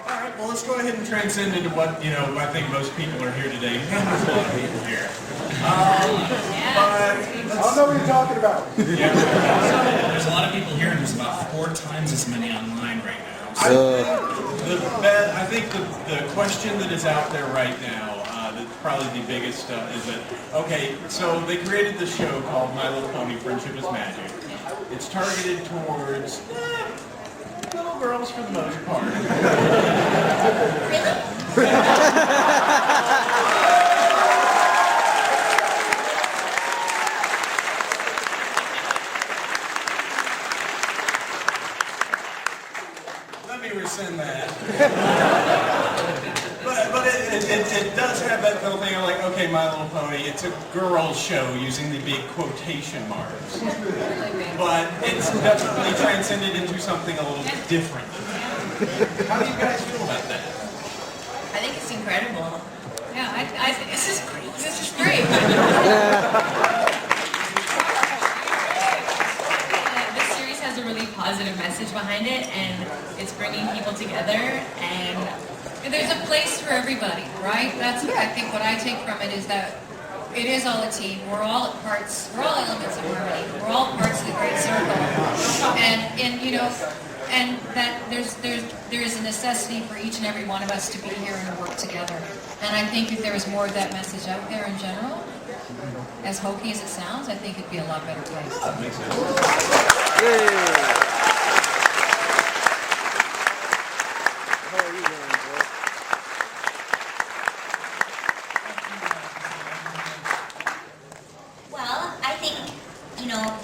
All right, well, let's go ahead and transcend into what, I think most people are here today. There's a lot of people here. I don't know what you're talking about. Yeah. There's a lot of people here, and there's about 4 times as many online right now. I think the question that is out there right now, that's probably the biggest, is that, okay, so they created this show called My Little Pony, Friendship is Magic. It's targeted towards little girls for the most part. Let me rescind that. But it does have that little thing of like, okay, My Little Pony, it's a girls show using the big quotation marks. But it's definitely transcended into something a little bit different than that. How do you guys feel about that? I think it's incredible. Yeah, I think this is great. This is great. This series has a really positive message behind it, and it's bringing people together, and there's a place for everybody, right? That's I think what I take from it is that it is all a team. We're all parts. We're all elements of harmony. We're all parts of the great circle, and that there is a necessity for each and every one of us to be here and to work together. And I think if there was more of that message out there in general, as hokey as it sounds, I think it'd be a lot better place. That makes sense.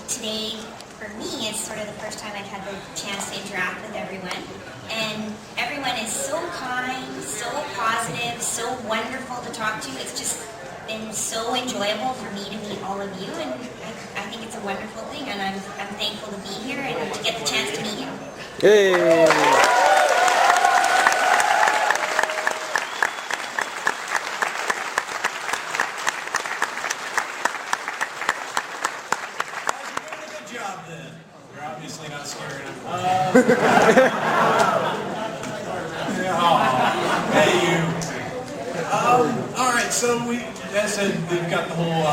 Today, for me, is sort of the first time I've had the chance to interact with everyone. And everyone is so kind, so positive, so wonderful to talk to. It's just been so enjoyable for me to meet all of you, and I think it's a wonderful thing, and I'm thankful to be here and to get the chance to meet you. Hey! Hey, you. All right, so as I said, we've got the whole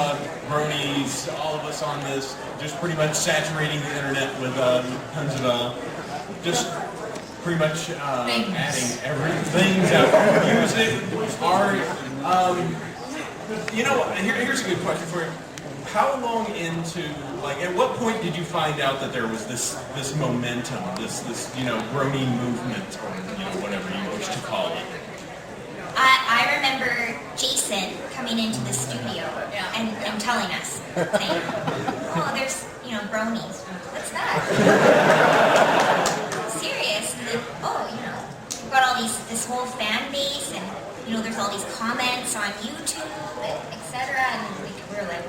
Bronies, all of us on this, just pretty much saturating the internet with tons of just pretty much adding everything out. Music, art. Here's a good question for you. How long into, at what point did you find out that there was this momentum, this Brony movement, or whatever you wish to call it? I remember Jason coming into the studio and telling us, saying, "Oh, there's Bronies. What's that?" Serious? And then, we've got all this whole fan base, and there's all these comments on YouTube, etc. And we were like,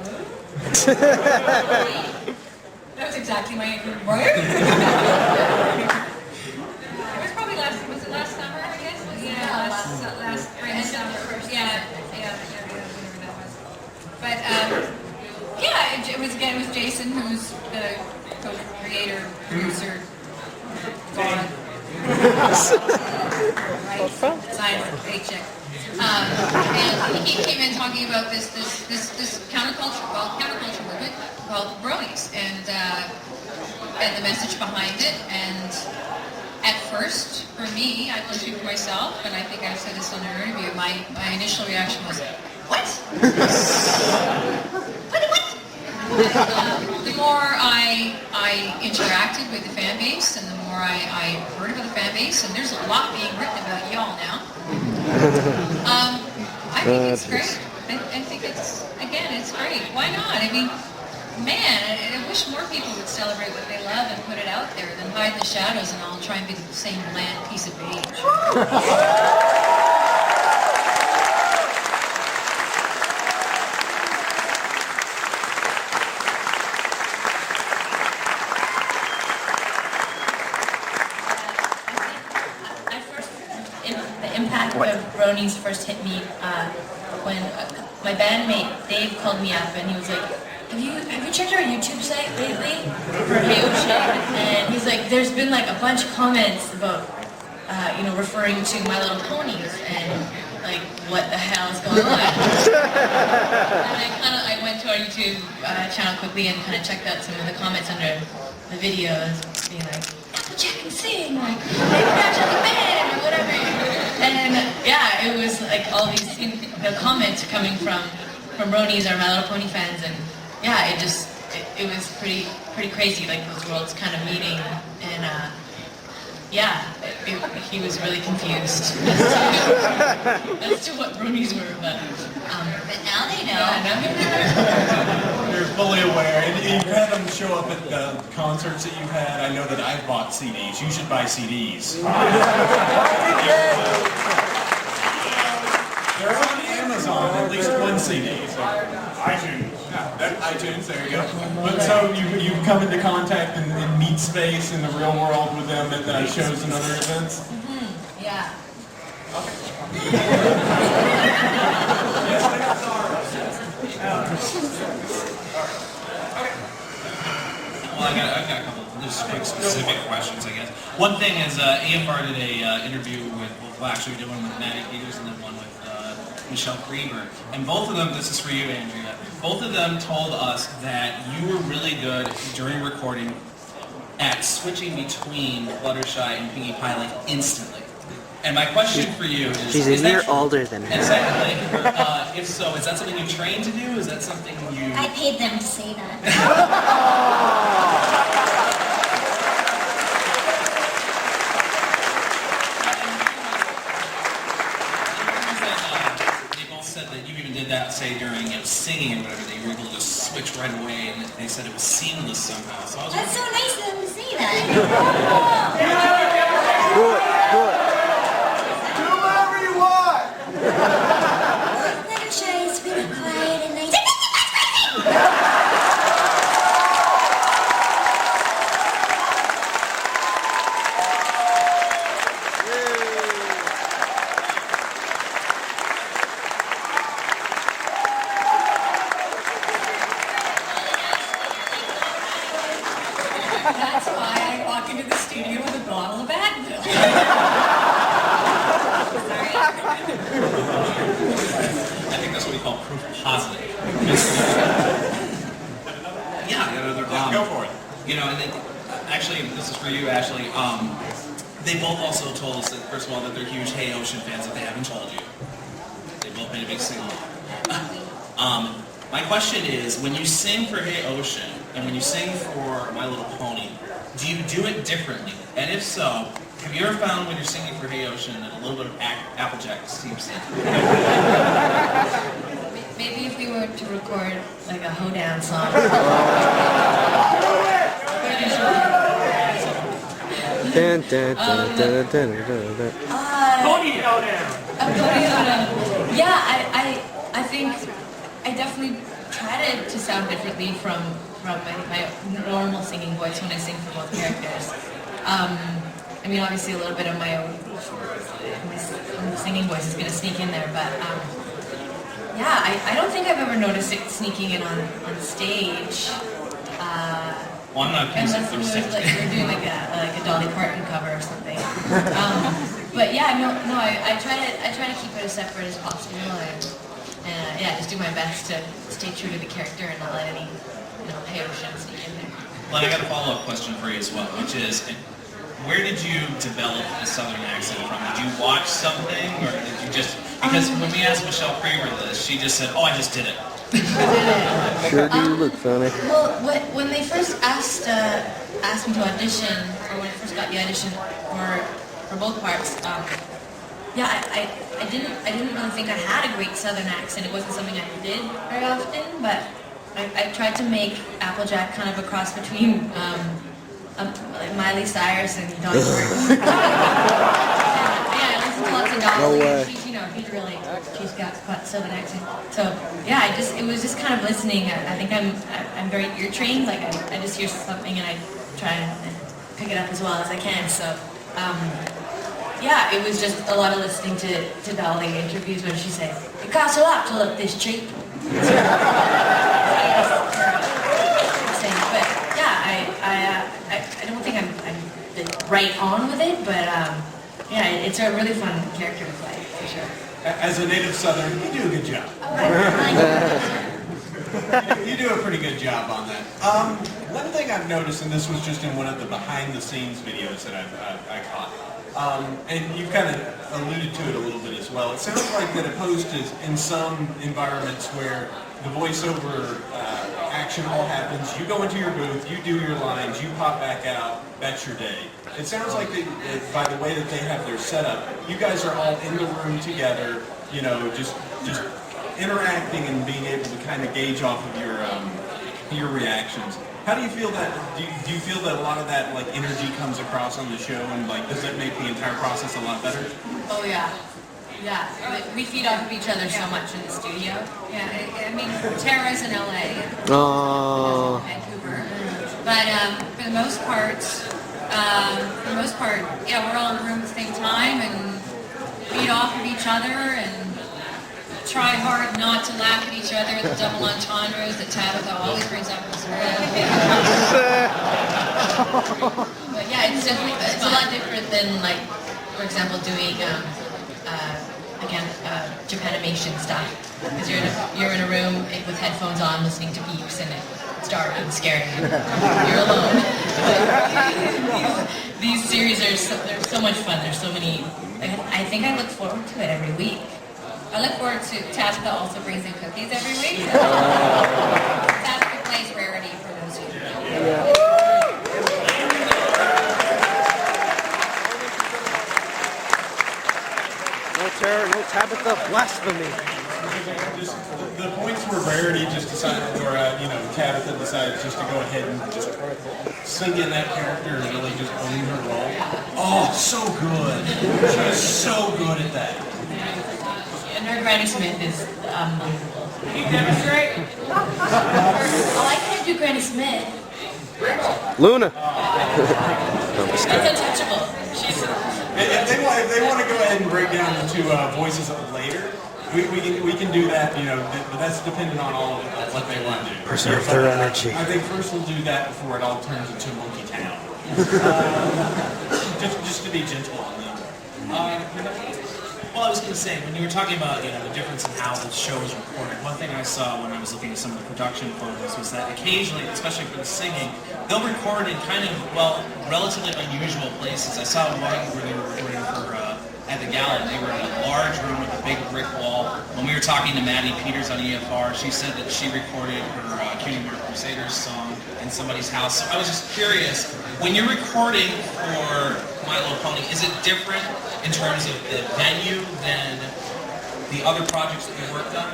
that was exactly my answer. Right? It was probably last summer, I guess? Yeah, last spring, summer. Yeah, whatever that was. But, it was Jason, who's the co-creator, producer, God. Right? Science, paycheck. And he came in talking about this counterculture movement called Bronies, and the message behind it. And at first, for me, I will speak for myself, and I think I've said this on an interview. My initial reaction was, "What? What?" And, the more I interacted with the fan base, and the more I heard about the fan base, and there's a lot being written about y'all now. I think it's great. I think it's great. Why not? I mean, man, I wish more people would celebrate what they love and put it out there than hide in the shadows and all try and be the same bland piece of beige. The impact of Bronies first hit me when my bandmate Dave called me up and he was like, have you checked our YouTube site lately for Hey O'Shea? And he's like, there's been like a bunch of comments about you know, referring to My Little Ponies and like what the hell is going on. And I went to our YouTube channel quickly and kind of checked out some of the comments under the videos, being like, Applejack can sing, like, maybe actually band or whatever. And yeah, it was like all these comments coming from Bronies or My Little Pony fans, and yeah, it was pretty crazy, like those worlds kind of meeting, and yeah, he was really confused as to what Bronies were, but now they know. yeah, now they know. You're fully aware, and you've had them show up at the concerts that you've had. I know that I've bought CDs. You should buy CDs. They're on Amazon, at least one CD. So. iTunes. iTunes, there you go. But so you come into contact and meet space in the real world with them at shows and other events? Mm-hmm. Yeah. Well, I've got a couple of just quick specific questions, I guess. One thing is AFR did a interview with, well, actually we did one with Maddie Peters and then one with Michelle Krieger. And both of them, this is for you, Andrea, both of them told us that you were really good during recording at switching between Fluttershy and Pinkie Pie like instantly. And my question for you is... She's a year older than her. And secondly, if so, is that something you trained to do? Is that something you... I paid them to say that. They both said that you even did that, say, during singing or whatever, that you were able to just switch right away, and they said it was seamless somehow. So I was That's so nice of them to say that. Do it. Do whatever you want! Fluttershy is really quiet and nice. That's why I walk into the studio with a bottle of Advil. I think that's what we call proof positive. Yeah, Go for it. You know, and then, actually, this is for you, Ashleigh. They both also told us that, first of all, that they're huge Hey Ocean fans if they haven't told you. They both made a big sing-along. My question is, when you sing for Hey Ocean and when you sing for My Little Pony, do you do it differently? And if so, have you ever found when you're singing for Hey Ocean that a little bit of Applejack seeps in? Maybe if we were to record like a hoedown song. Dun, dun, dun, dun, dun, dun, dun. Pony hoedown! Yeah, I think I definitely try to sound differently from my normal singing voice when I sing for both characters. I mean, obviously a little bit of my own singing voice is going to sneak in there, but yeah, I don't think I've ever noticed it sneaking in on stage. Well, I'm not Unless we're doing like a Dolly Parton cover or something. But yeah, no, I try to keep it as separate as possible, and yeah, just do my best to stay true to the character and not let any Hey Ocean sneak in there. Well, I got a follow-up question for you as well, which is, where did you develop a Southern accent from? Did you watch something, or did you just? Because when we asked Michelle Krieger this, she just said, "Oh, I just did it." Sure do look funny. Well, when they first asked me to audition, or when I first got the audition for both parts, yeah, I didn't really think I had a great Southern accent. It wasn't something I did very often, but I tried to make Applejack kind of a cross between like Miley Cyrus and Dolly Parton. Yeah, I listened to lots of Dolly. No way. She's got quite a Southern accent. So yeah, it was just kind of listening. I think I'm very ear trained. Like I just hear something and I try and pick it up as well as I can. So yeah, it was just a lot of listening to Dolly interviews where she said, "It costs a lot to look this cheap." But yeah, I don't think I'm right on with it, but Yeah, it's a really fun character to play, for sure. As a native Southern, you do a good job. You do a pretty good job on that. One thing I've noticed, and this was just in one of the behind-the-scenes videos that I caught, and you've kind of alluded to it a little bit as well. It sounds like that opposed to in some environments where the voiceover action all happens, you go into your booth, you do your lines, you pop back out, that's your day. It sounds like that, by the way that they have their setup, you guys are all in the room together, you know, just interacting and being able to kind of gauge off of your reactions. How do you feel that? Do you feel that a lot of that like energy comes across on the show, and like does that make the entire process a lot better? Oh yeah. Yeah, we feed off of each other so much in the studio. Yeah, I mean, Tara's in LA, Oh. Vancouver, but for the most part, yeah, we're all in the room at the same time and feed off of each other and try hard not to laugh at each other. The double entendres that Tabitha always brings up. But yeah, it's definitely It's a lot different than, like, for example, doing Japanimation stuff. Because you're in a room with headphones on, listening to beeps, and it's dark and scary. You're alone. These series they're so much fun. There's so many. I think I look forward to it every week. I look forward to Tabitha also brings in cookies every week. Tabitha plays Rarity for those of you who know. No terror, no Tabitha blasphemy. Just the points where Rarity just decided, or Tabitha decided just to go ahead and just sink in that character and really just own her role. Oh, so good. She is so good at that. And her Granny Smith is unbelievable. He demonstrate? Oh, I can't do Granny Smith. Luna. That's untouchable. She's. If they want to go ahead and break down the two voices later, we can do that, but that's dependent on all of what they want to do. Preserve their energy. I think first we'll do that before it all turns into Monkey Town. Just to be gentle on them. Well, I was going to say, when you were talking about the difference in how the show is recorded, one thing I saw when I was looking at some of the production photos was that occasionally, especially for the singing, they'll record in kind of, relatively unusual places. I saw one where they were recording for at the gala. They were in a large room with a big brick wall. When we were talking to Maddie Peters on EFR, she said that she recorded her Cutie Mark Crusaders song in somebody's house. So I was just curious, when you're recording for My Little Pony, is it different in terms of the venue than the other projects that you worked on?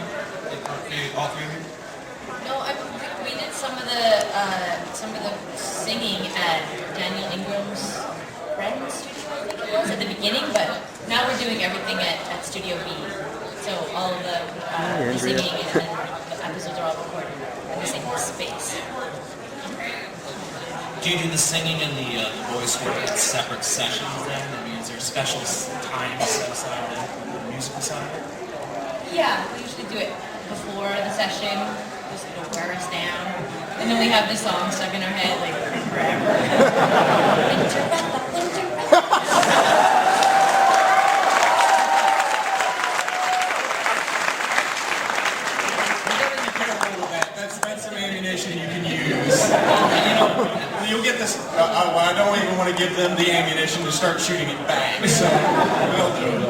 All three of you? No, we did some of the singing at Daniel Ingram's friend's studio, I think it was, at the beginning, but now we're doing everything at Studio B. So all of the singing and the episodes are all recorded in the same space. Do you do the singing and the voice work in separate sessions then? I mean, is there special time set aside for the musical side? Yeah, we usually do it before the session, just to wear us down. And then we have the song stuck in our head like forever. That's some ammunition you can use. You'll get this. I don't even want to give them the ammunition to start shooting it back. So we'll do it.